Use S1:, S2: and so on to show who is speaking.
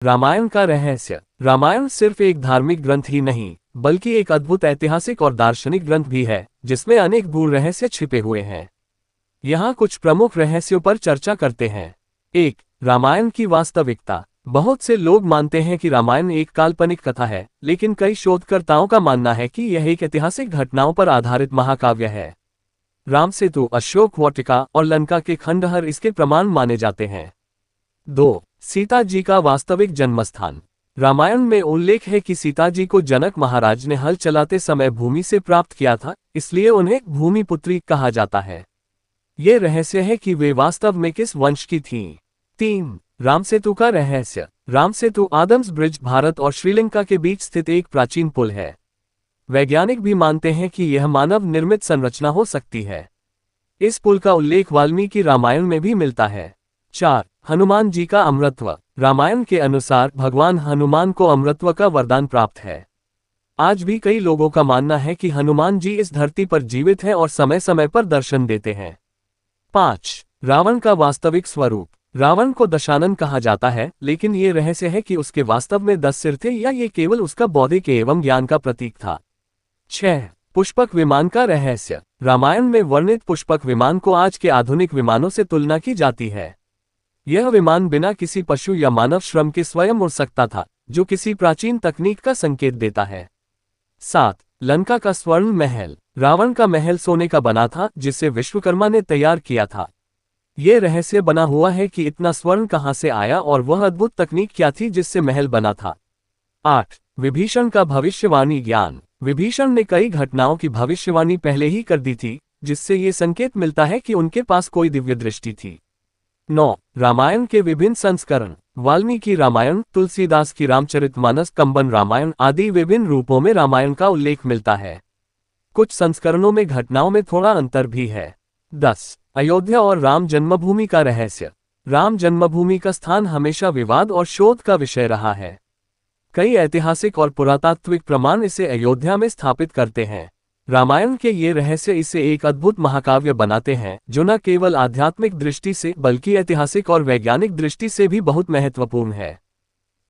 S1: रामायण का रहस्य। रामायण सिर्फ एक धार्मिक ग्रंथ ही नहीं, बल्कि एक अद्भुत ऐतिहासिक और दार्शनिक ग्रंथ भी है, जिसमें अनेक गूढ़ रहस्य छिपे हुए हैं। यहाँ कुछ प्रमुख रहस्यों पर चर्चा करते हैं। 1. रामायण की वास्तविकता। बहुत से लोग मानते हैं कि रामायण एक काल्पनिक कथा है, लेकिन कई शोधकर्ताओं का मानना है कि यह एक ऐतिहासिक घटनाओं पर आधारित महाकाव्य है। राम सेतु, अशोक वाटिका और लंका के खंडहर इसके प्रमाण माने जाते हैं। 2. सीता जी का वास्तविक जन्मस्थान। रामायण में उल्लेख है कि सीता जी को जनक महाराज ने हल चलाते समय भूमि से प्राप्त किया था, इसलिए उन्हें भूमिपुत्री कहा जाता है। ये रहस्य है कि वे वास्तव में किस वंश की थीं। 3. राम सेतु का रहस्य। राम सेतु आदम्स ब्रिज भारत और श्रीलंका के बीच स्थित एक प्राचीन पुल है। वैज्ञानिक भी मानते हैं कि यह मानव निर्मित संरचना हो सकती है। इस पुल का उल्लेख वाल्मीकि रामायण में भी मिलता है। 4. हनुमान जी का अमरत्व। रामायण के अनुसार भगवान हनुमान को अमरत्व का वरदान प्राप्त है। आज भी कई लोगों का मानना है कि हनुमान जी इस धरती पर जीवित हैं और समय समय पर दर्शन देते हैं। 5. रावण का वास्तविक स्वरूप। रावण को दशानन कहा जाता है, लेकिन ये रहस्य है कि उसके वास्तव में 10 सिर थे या ये केवल उसका बौद्धिक एवं ज्ञान का प्रतीक था। 6. पुष्पक विमान का रहस्य। रामायण में वर्णित पुष्पक विमान को आज के आधुनिक विमानों से तुलना की जाती है। यह विमान बिना किसी पशु या मानव श्रम के स्वयं उड़ सकता था, जो किसी प्राचीन तकनीक का संकेत देता है। 7. लंका का स्वर्ण महल। रावण का महल सोने का बना था, जिसे विश्वकर्मा ने तैयार किया था। ये रहस्य बना हुआ है कि इतना स्वर्ण कहां से आया और वह अद्भुत तकनीक क्या थी जिससे महल बना था। 8. विभीषण का भविष्यवाणी ज्ञान। विभीषण ने कई घटनाओं की भविष्यवाणी पहले ही कर दी थी, जिससे ये संकेत मिलता है कि उनके पास कोई दिव्य दृष्टि थी। 9. रामायण के विभिन्न संस्करण। वाल्मीकि रामायण, तुलसीदास की रामचरितमानस, कंबन रामायण आदि विभिन्न रूपों में रामायण का उल्लेख मिलता है। कुछ संस्करणों में घटनाओं में थोड़ा अंतर भी है। 10. अयोध्या और राम जन्मभूमि का रहस्य। राम जन्मभूमि का स्थान हमेशा विवाद और शोध का विषय रहा है। कई ऐतिहासिक और पुरातात्विक प्रमाण इसे अयोध्या में स्थापित करते हैं। रामायण के ये रहस्य इसे एक अद्भुत महाकाव्य बनाते हैं, जो न केवल आध्यात्मिक दृष्टि से बल्कि ऐतिहासिक और वैज्ञानिक दृष्टि से भी बहुत महत्वपूर्ण है।